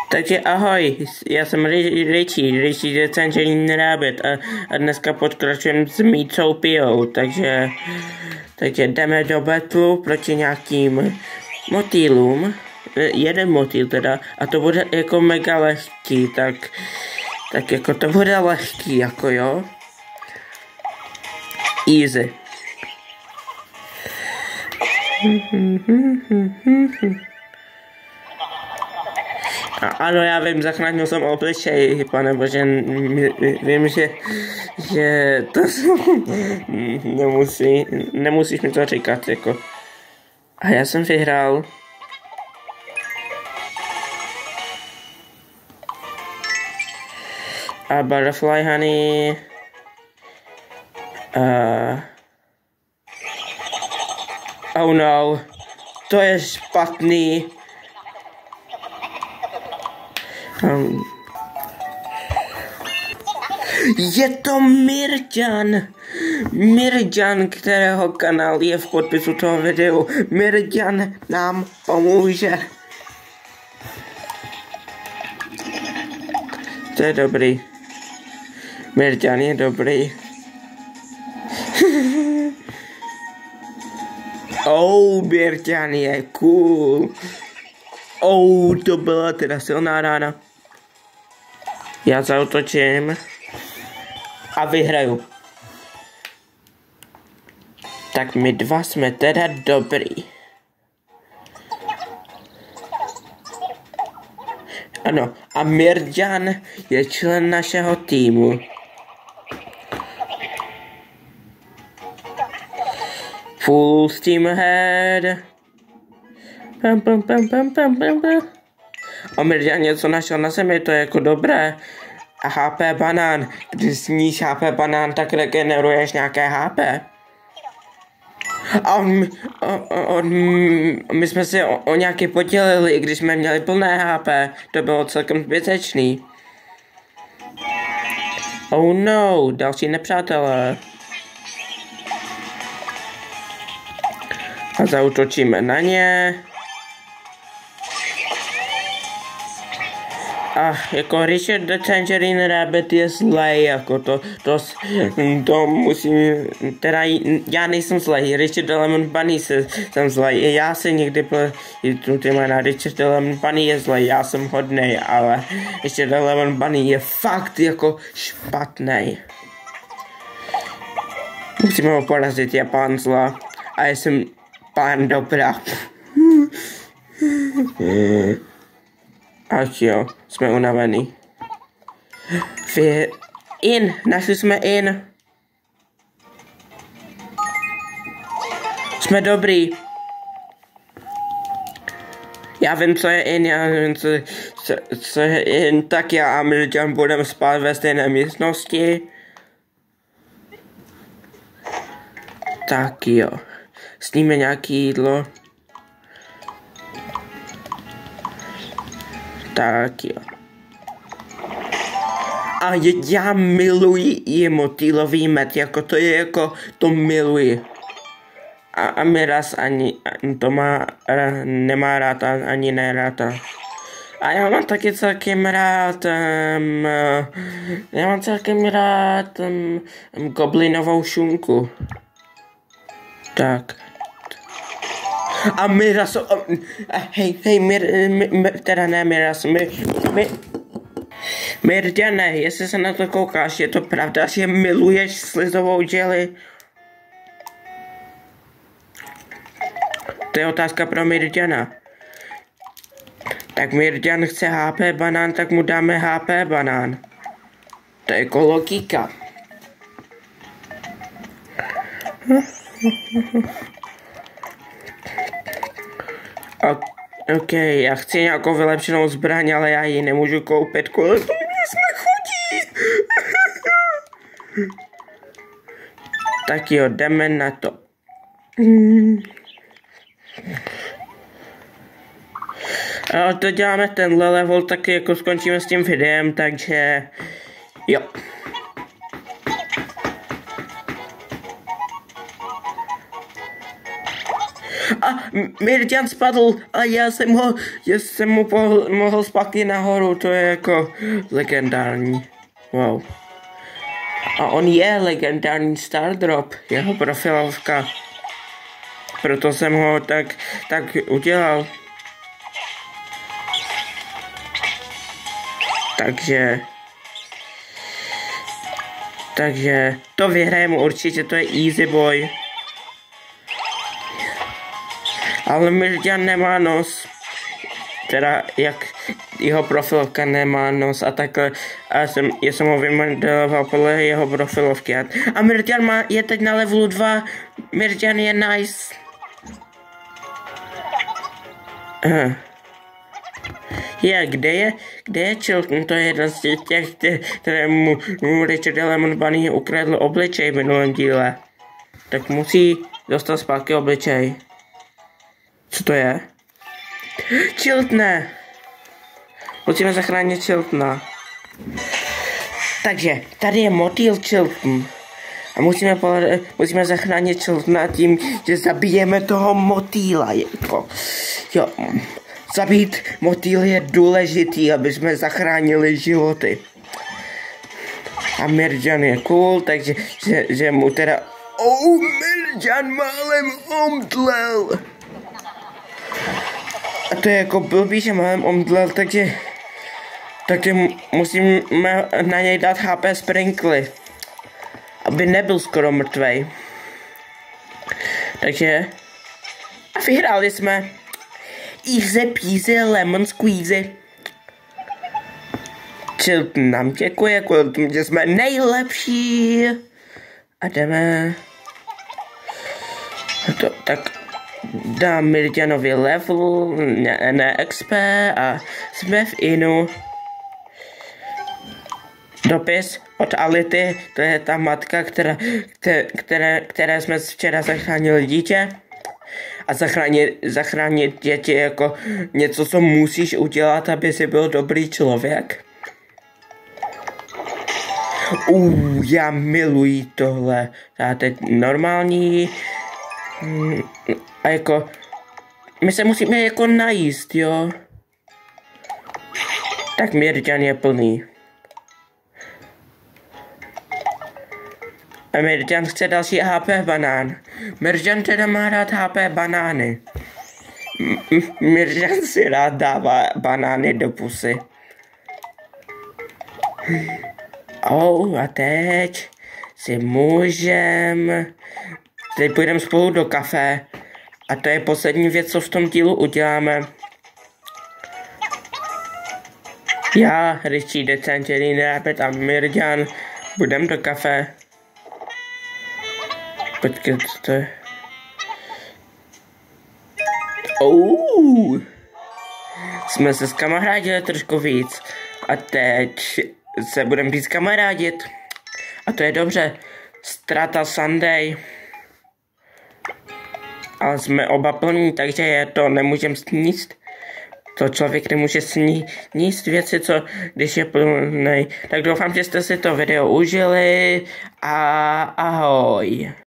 Takže ahoj, já jsem Richie the Tangerine Rabbit a dneska pokračujeme s Mícou Pijou, takže jdeme do battlu proti nějakým motýlům, jeden motýl teda, a to bude jako mega lehký, tak jako to bude lehký, jako jo. Easy. Ano, já vím, zachránil jsem obličej, pane bože, vím, že to nemusíš mi to říkat, jako. A já jsem vyhrál. A Butterfly Honey. Oh no, to je špatný. Je to Mirjan, kterého kanál je v podpisu toho videu. Mirjan nám pomůže. To je dobrý. Mirjan je dobrý. Mirjan je cool. To byla teda silná rána. Já zaútočím a vyhraju. Tak my dva jsme teda dobrý. Ano, a Mirjan je člen našeho týmu. Full steam ahead. A Mirjan něco našel na zemi, to je jako dobré. A HP banán. Když sníš HP banán, tak regeneruješ nějaké HP. A my jsme si o nějaký podělili, když jsme měli plné HP. To bylo celkem zbytečný. Oh no, další nepřátelé. A zaútočíme na ně. A jako Richard the Tangerine Rabbit je zlej, jako to musím, teda já nejsem zlej, Richard the Lemon Bunny jsem zlej, já se někdy ty jména, Richard the Lemon Bunny je zlej, já jsem hodnej, ale Richard the Lemon Bunny je fakt jako špatnej. Musíme ho porazit, je pán zla, a já jsem pán dobrá. Ach jo, jsme unavený. Našli jsme in. Jsme dobrý. Já vím, co je in, já vím, co je in, tak já a Mirjan budeme spát ve stejné místnosti. Tak jo, sníme nějaký jídlo. Tak jo. A já miluji i motýlový med, jako to je jako, to miluji. A Miraz ani to nemá rád ani nerád. A já mám taky celkem rád, goblinovou šunku. Tak. A Miraz, Mirjane, jestli se na to koukáš, je to pravda, že miluješ slizovou jelly? To je otázka pro Mirjana. Tak Mirjan chce HP banán, tak mu dáme HP banán. To je jako logika. OK, já chci nějakou vylepšenou zbraň, ale já ji nemůžu koupit, kvůli tomu jsme chudí. Tak jo, jdeme na to. A to děláme tenhle level, taky jako skončíme s tím videem, takže jo. A Mirťan spadl a já jsem mu mohl zpátky nahoru, to je jako legendární. Wow. A on je legendární Stardrop, jeho profilovka. Proto jsem ho tak udělal. Takže to vyhrajeme určitě, to je easy boy. Ale Mirťan nemá nos. Teda jak jeho profilovka nemá nos a takhle. A já jsem ho vymodeloval podle jeho profilovky. A Mirťan je teď na levelu 2. Mirťan je nice. Kde je Chilton? To je jeden z těch, kterému Richard Lemon Bunny ukradl obličej v minulém díle. Tak musí dostat zpátky obličej. Co to je? Chiltone! Musíme zachránit Chiltona. Takže, tady je motýl Chilton. A musíme zachránit Chiltona tím, že zabijeme toho motýla. Jo. Zabít motýl je důležitý, aby jsme zachránili životy. A Mirťan je cool, takže že mu teda... Mirťan málem omdlel. A to je jako blbý, že málem omdlel, takže musíme na něj dát HP sprinkly. Aby nebyl skoro mrtvej. Takže... vyhráli jsme. Easy peasy lemon squeezy. Chilton nám děkuje kvůli tomu, že jsme nejlepší. A jdeme. Tak dám Mirťanovi level, ne XP a jsme v inu. Dopis od Ality, to je ta matka, které jsme včera zachránili dítě. A zachránit děti jako něco, co musíš udělat, aby si byl dobrý člověk. Já miluji tohle. Já teď normální. A jako... my se musíme jako najíst, jo. Tak Mirťan je plný. A Mirťan chce další HP banán. Mirťan teda má rád HP banány. Mirťan si rád dává banány do pusy. A teď si teď půjdeme spolu do kafe. A to je poslední věc, co v tom dílu uděláme. Já, Richie the Tangerine Rabbit a Mirťan budeme do kafe. Počkej, co to je? Jsme se skamarádili trošku víc. A teď se budeme víc kamarádit. A to je dobře. Strata Sunday. Ale jsme oba plní, takže je to nemůžeme sníst. To člověk nemůže sníst věci, co když je plný. Tak doufám, že jste si to video užili a ahoj.